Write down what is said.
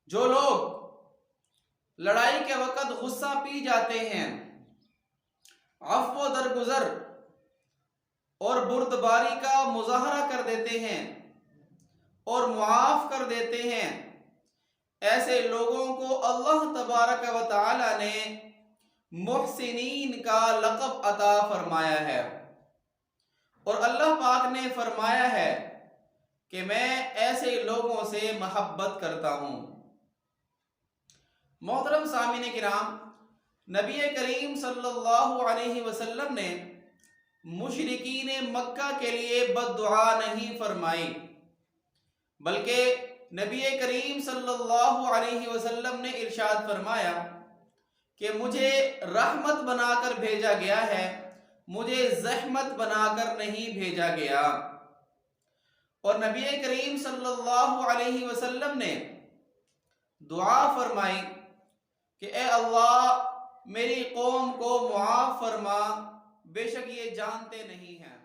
جو لوگ لڑائی کے وقت غصہ پی جاتے ہیں، عفو و درگزر اور بردباری کا مظاہرہ کر دیتے ہیں اور معاف کر دیتے ہیں، ایسے لوگوں کو اللہ تبارک و تعالی نے محسنین کا لقب عطا فرمایا ہے۔ اور اللہ پاک نے فرمایا ہے کہ میں ایسے لوگوں سے محبت کرتا ہوں۔ محترم سامعین کرام، نبی کریم صلی اللہ علیہ وسلم نے مشرکین مکہ کے لیے بد دعا نہیں فرمائی، بلکہ نبی کریم صلی اللہ علیہ وسلم نے ارشاد فرمایا کہ مجھے رحمت بنا کر بھیجا گیا ہے، مجھے زحمت بنا کر نہیں بھیجا گیا۔ اور نبی کریم صلی اللہ علیہ وسلم نے دعا فرمائی کہ اے اللہ میری قوم کو معاف فرما، بے شک یہ جانتے نہیں ہیں۔